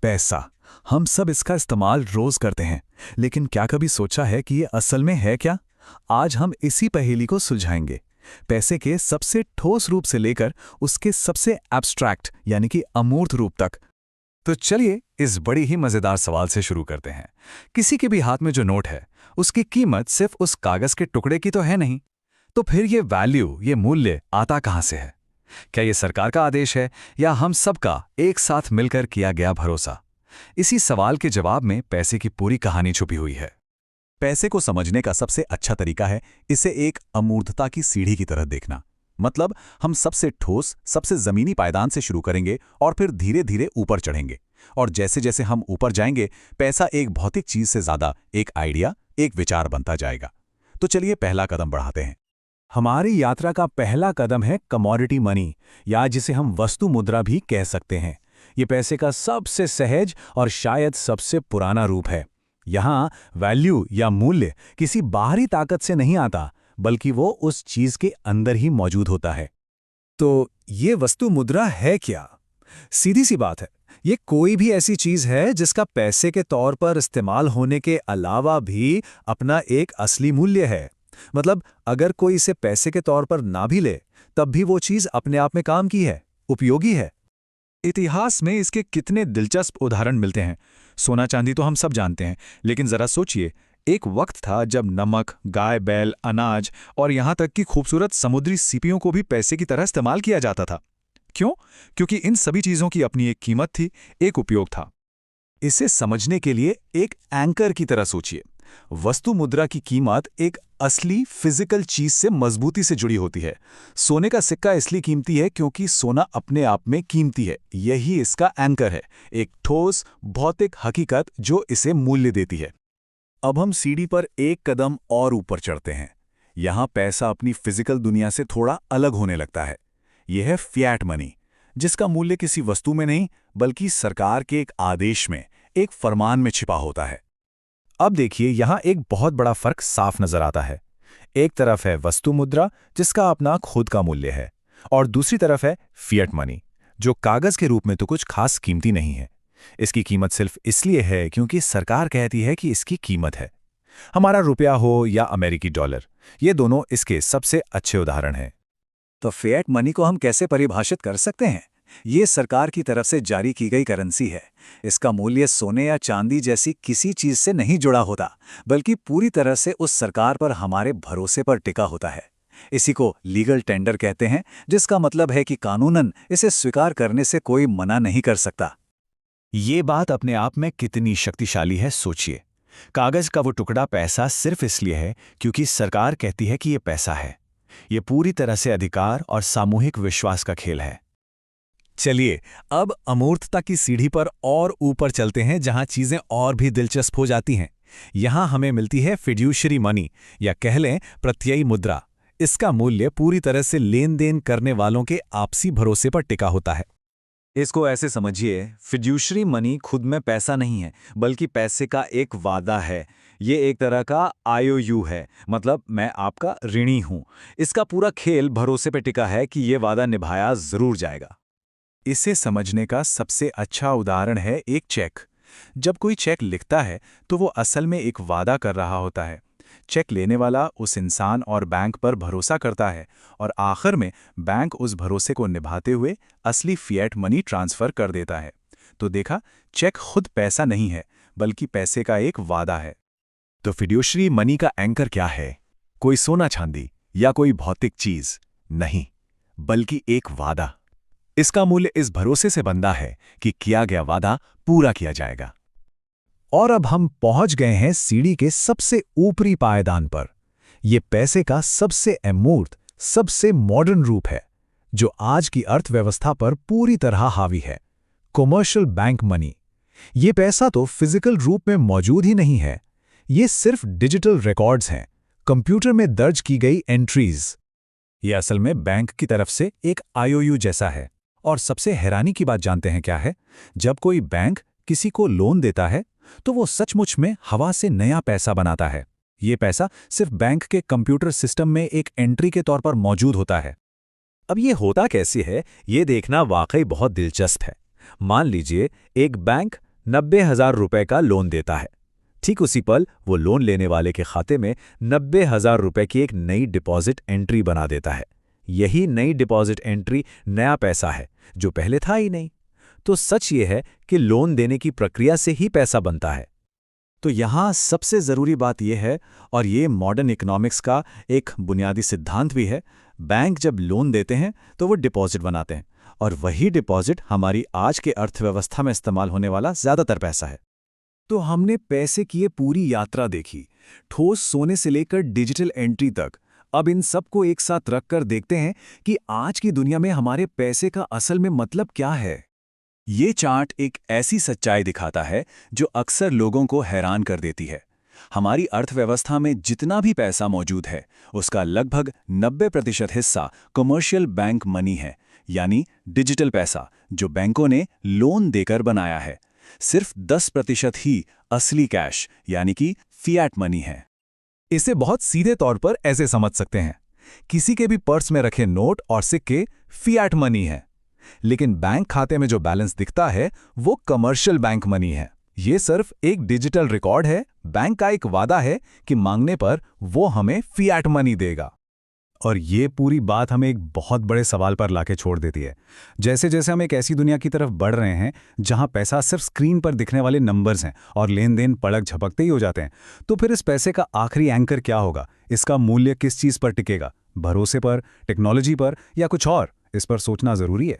पैसा। हम सब इसका इस्तेमाल रोज करते हैं, लेकिन क्या कभी सोचा है कि ये असल में है क्या? आज हम इसी पहेली को सुलझाएंगे। पैसे के सबसे ठोस रूप से लेकर उसके सबसे एब्स्ट्रैक्ट यानी कि अमूर्त रूप तक। तो चलिए इस बड़ी ही मजेदार सवाल से शुरू करते हैं। किसी के भी हाथ में जो नोट है, उसकी कीमत सिर्फ उस कागज के टुकड़े की तो है नहीं। तो फिर ये वैल्यू, ये मूल्य आता कहां से है? क्या ये सरकार का आदेश है या हम सबका एक साथ मिलकर किया गया भरोसा? इसी सवाल के जवाब में पैसे की पूरी कहानी छुपी हुई है। पैसे को समझने का सबसे अच्छा तरीका है इसे एक अमूर्तता की सीढ़ी की तरह देखना। मतलब हम सबसे ठोस, सबसे जमीनी पायदान से शुरू करेंगे और फिर धीरे धीरे ऊपर चढ़ेंगे। और जैसे जैसे हम ऊपर जाएंगे, पैसा एक भौतिक चीज से ज्यादा एक आइडिया, एक विचार बनता जाएगा। तो चलिए पहला कदम बढ़ाते हैं। हमारी यात्रा का पहला कदम है कमोडिटी मनी, या जिसे हम वस्तु मुद्रा भी कह सकते हैं। ये पैसे का सबसे सहज और शायद सबसे पुराना रूप है। यहाँ वैल्यू या मूल्य किसी बाहरी ताकत से नहीं आता, बल्कि वो उस चीज के अंदर ही मौजूद होता है। तो ये वस्तु मुद्रा है क्या? सीधी सी बात है, ये कोई भी ऐसी चीज है जिसका पैसे के तौर पर इस्तेमाल होने के अलावा भी अपना एक असली मूल्य है। मतलब अगर कोई इसे पैसे के तौर पर ना भी ले, तब भी वो चीज अपने आप में काम की है, उपयोगी है। इतिहास में इसके कितने दिलचस्प उदाहरण मिलते हैं। सोना चांदी तो हम सब जानते हैं, लेकिन जरा सोचिए, एक वक्त था जब नमक, गाय बैल, अनाज और यहां तक कि खूबसूरत समुद्री सीपियों को भी पैसे की तरह इस्तेमाल किया जाता था। क्यों? क्योंकि इन सभी चीजों की अपनी एक कीमत थी, एक उपयोग था। इसे समझने के लिए एक एंकर की तरह सोचिए। वस्तु मुद्रा की कीमत एक असली फिजिकल चीज से मजबूती से जुड़ी होती है। सोने का सिक्का इसलिए कीमती है क्योंकि सोना अपने आप में कीमती है। यही इसका एंकर है, एक ठोस भौतिक हकीकत जो इसे मूल्य देती है। अब हम सीढ़ी पर एक कदम और ऊपर चढ़ते हैं। यहां पैसा अपनी फिजिकल दुनिया से थोड़ा अलग होने लगता है। यह है फिएट मनी, जिसका मूल्य किसी वस्तु में नहीं, बल्कि सरकार के एक आदेश में, एक फरमान में छिपा होता है। अब देखिए, यहां एक बहुत बड़ा फर्क साफ नजर आता है। एक तरफ है वस्तु मुद्रा, जिसका अपना खुद का मूल्य है, और दूसरी तरफ है फिएट मनी, जो कागज के रूप में तो कुछ खास कीमती नहीं है। इसकी कीमत सिर्फ इसलिए है क्योंकि सरकार कहती है कि इसकी कीमत है। हमारा रुपया हो या अमेरिकी डॉलर, ये दोनों इसके सबसे अच्छे उदाहरण हैं। तो फिएट मनी को हम कैसे परिभाषित कर सकते हैं? ये सरकार की तरफ से जारी की गई करेंसी है। इसका मूल्य सोने या चांदी जैसी किसी चीज से नहीं जुड़ा होता, बल्कि पूरी तरह से उस सरकार पर हमारे भरोसे पर टिका होता है। इसी को लीगल टेंडर कहते हैं, जिसका मतलब है कि कानूनन इसे स्वीकार करने से कोई मना नहीं कर सकता। ये बात अपने आप में कितनी शक्तिशाली है, सोचिए। कागज का वो टुकड़ा पैसा सिर्फ इसलिए है क्योंकि सरकार कहती है कि ये पैसा है। ये पूरी तरह से अधिकार और सामूहिक विश्वास का खेल है। चलिए अब अमूर्तता की सीढ़ी पर और ऊपर चलते हैं, जहां चीजें और भी दिलचस्प हो जाती हैं। यहां हमें मिलती है फिड्यूशरी मनी, या कह लें प्रत्ययी मुद्रा। इसका मूल्य पूरी तरह से लेन देन करने वालों के आपसी भरोसे पर टिका होता है। इसको ऐसे समझिए, फिड्यूशरी मनी खुद में पैसा नहीं है, बल्कि पैसे का एक वादा है। ये एक तरह का आईओयू है, मतलब मैं आपका ऋणी हूं। इसका पूरा खेल भरोसे पे टिका है कि ये वादा निभाया जरूर जाएगा। इसे समझने का सबसे अच्छा उदाहरण है एक चेक। जब कोई चेक लिखता है तो वो असल में एक वादा कर रहा होता है। चेक लेने वाला उस इंसान और बैंक पर भरोसा करता है, और आखिर में बैंक उस भरोसे को निभाते हुए असली फिएट मनी ट्रांसफर कर देता है। तो देखा, चेक खुद पैसा नहीं है, बल्कि पैसे का एक वादा है। तो फिड्यूशरी मनी का एंकर क्या है? कोई सोना चांदी या कोई भौतिक चीज नहीं, बल्कि एक वादा। इसका मूल्य इस भरोसे से बंधा है कि किया गया वादा पूरा किया जाएगा। और अब हम पहुंच गए हैं सीढ़ी के सबसे ऊपरी पायदान पर। यह पैसे का सबसे अमूर्त, सबसे मॉडर्न रूप है, जो आज की अर्थव्यवस्था पर पूरी तरह हावी है। Commercial bank money. ये पैसा तो फिजिकल रूप में मौजूद ही नहीं है, ये सिर्फ डिजिटल रिकॉर्ड्स हैं, कंप्यूटर में दर्ज की गई एंट्रीज। ये असल में बैंक की तरफ से एक आईओयू जैसा है। और सबसे हैरानी की बात जानते हैं क्या है? जब कोई बैंक किसी को लोन देता है, तो वो सचमुच में हवा से नया पैसा बनाता है। ये पैसा सिर्फ बैंक के कंप्यूटर सिस्टम में एक एंट्री के तौर पर मौजूद होता है। अब ये होता कैसे है, ये देखना वाकई बहुत दिलचस्प है। मान लीजिए एक बैंक 90,000 रुपए का लोन देता है। ठीक उसी पल वो लोन लेने वाले के खाते में 90,000 रुपए की एक नई डिपॉजिट एंट्री बना देता है। यही नई डिपॉजिट एंट्री नया पैसा है जो पहले था ही नहीं। तो सच ये है कि लोन देने की प्रक्रिया से ही पैसा बनता है। तो यहाँ सबसे ज़रूरी बात यह है, और ये मॉडर्न इकोनॉमिक्स का एक बुनियादी सिद्धांत भी है, बैंक जब लोन देते हैं तो वो डिपॉजिट बनाते हैं, और वही डिपॉजिट हमारी आज के अर्थव्यवस्था में इस्तेमाल होने वाला ज़्यादातर पैसा है। तो हमने पैसे की ये पूरी यात्रा देखी, ठोस सोने से लेकर डिजिटल एंट्री तक। अब इन सबको एक साथ रखकर देखते हैं कि आज की दुनिया में हमारे पैसे का असल में मतलब क्या है। ये चार्ट एक ऐसी सच्चाई दिखाता है जो अक्सर लोगों को हैरान कर देती है। हमारी अर्थव्यवस्था में जितना भी पैसा मौजूद है, उसका लगभग 90% हिस्सा कमर्शियल बैंक मनी है, यानी डिजिटल पैसा जो बैंकों ने लोन देकर बनाया है। सिर्फ 10% ही असली कैश यानी कि फिएट मनी है। इसे बहुत सीधे तौर पर ऐसे समझ सकते हैं, किसी के भी पर्स में रखे नोट और सिक्के फिएट मनी है, लेकिन बैंक खाते में जो बैलेंस दिखता है वो कमर्शियल बैंक मनी है। ये सिर्फ एक डिजिटल रिकॉर्ड है, बैंक का एक वादा है कि मांगने पर वो हमें फिएट मनी देगा। और ये पूरी बात हमें एक बहुत बड़े सवाल पर लाके छोड़ देती है। जैसे जैसे हम एक ऐसी दुनिया की तरफ बढ़ रहे हैं जहां पैसा सिर्फ स्क्रीन पर दिखने वाले नंबर्स हैं और लेन देन पलक झपकते ही हो जाते हैं, तो फिर इस पैसे का आखिरी एंकर क्या होगा? इसका मूल्य किस चीज़ पर टिकेगा? भरोसे पर, टेक्नोलॉजी पर, या कुछ और? इस पर सोचना ज़रूरी है।